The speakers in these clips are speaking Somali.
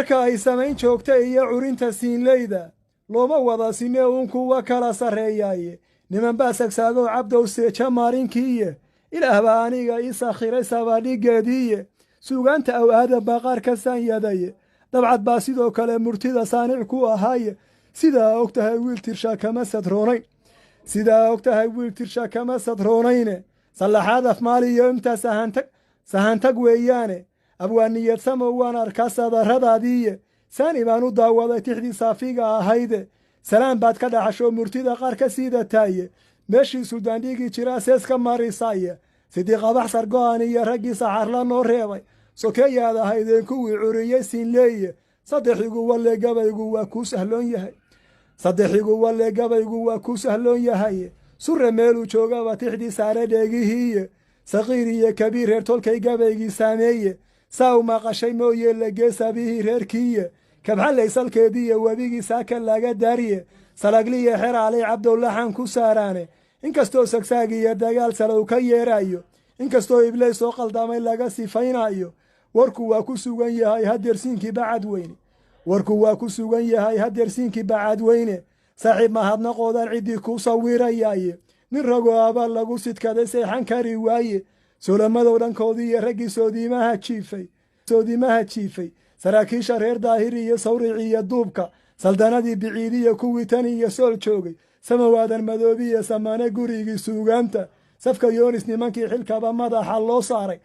marka ay samayn joogta iyo curinta siinleyda looma wada sinne uun kuwa kala sarreeyaaye niman baa sagsaagoo cabdow seeja maarinkiiye ilaah baa aniga ii sakhiray sabaadhigeediiye suugaanta aw aadan baa qaar ka saanyadaye dabcad baa sidoo kale murtida saanic ku ahaaye sidaa og tahay wiil tirshaa kama sadroonayn sidaa og tahay wiil tirshaa kama sadroonayne sallaxaad afmaaliyo intaa sahantag weeyaane abwaaniyadsamow waan arkaa sadarradaadiiye saani baan u daawaday tixdii saafiga ahayde salaan baad ka dhaxasho murtida qaar ka siidataaye meeshii suldaan dhigi jiraa sees ka marisaaye sidii qabax sargo'an iyo raggii saxarla noo reebay sokeeyaad ahaydeen kuwii curiyey siinleeye saddexigu walle gabaygu waa kuu sahloon yahay saddexigu walle gabaygu waa kuu sahloon yahaye surre meeluu joogaba tixdii saare dheegihiiye saqiir iyo kabiir reer tolkay gabaygii saameeye saa u maqashay mooye lageesabihii reerkiiye kabxallaysalkeediiyo webigii saaka laga daariye salagliya xeraalay cabdowlaxan ku saaraane inkastoo sagsaag iyo dagaal salow ka yeerayo inkastoo ibleys soo qaldamay laga sifaynaayo warku waa ku sugan yahay hadeersiinkii bacadweyne warku waa ku sugan yahay hadeersiinkii bacadweyne saaxiib mahadnaqoodan ciddii ku sawirayaaye nin ragoo abaal lagu sidkaday seexan kari waaye solamadow dhankoodii iyo raggii soodiimaha jiifay saraakiisha reer daahir iyo sawrici iyo duubka saldanadii biciidiya kuwii tan iyo sool joogay samawaadan madoobi iyo samaane gurigii suugaanta safka yoonis nimankii xilkaba madaxa loo saaray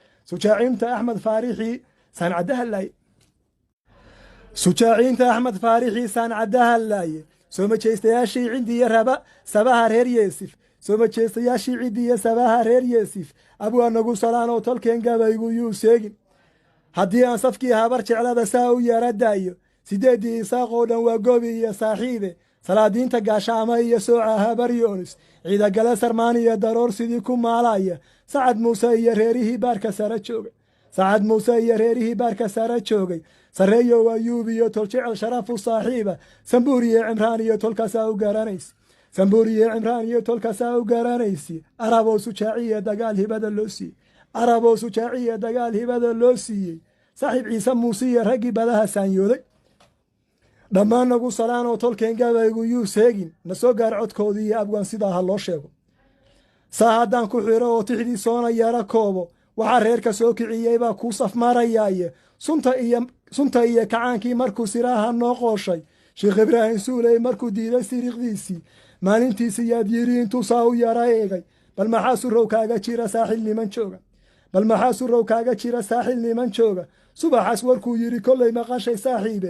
sujaaciinta axmed faarixii saancadahallaaye soo majeystayaashii ciddiiyo raba sabaha reer yeesif soo majeystayaashii ciddiiyo sabaha reer yeesif abwaa nagu salaanoo tolkeen gabaygu yuu seegin haddii aan safkii habar jeclada saa u yara daayo sideeddii isaaqoo dhan waa gobi iyo saaxiibe salaadiinta gaashaama iyo sooca habar yoonis ciidagale sarmaan iyo daroor sidii ku maalaya sacad muuse iyo reerihii baarka sare joogay sarreeyow ayuub iyo toljecel sharafu saaxiiba sambuur iyo cimraan iyo tolkaasaa u garanaysi araboo sujaaciya dagaal hibada loo siiyey saaxiib ciise muuse iyo raggii badaha saanyooday dhammaan nagu salaanoo tolkeen gabaygu yuu seegin na soo gaar codkoodii iyo abwaan sidaa ha loo sheego saa haddaan ku xiro oo tixdii soona yara koobo waxaa reerka soo kiciyey baa kuu safmarayaaye sunta iyo kacaankii markuu siraaha noo qooshay sheekh ibraahim suuley markuu diiday siriiqdiisii maalintiisi yaad yidhi intuu saa u yara eegay bal maxaa surow kaaga jira saaxil niman jooga subaxaas warkuu yidhi kollay maqashay saaxiibe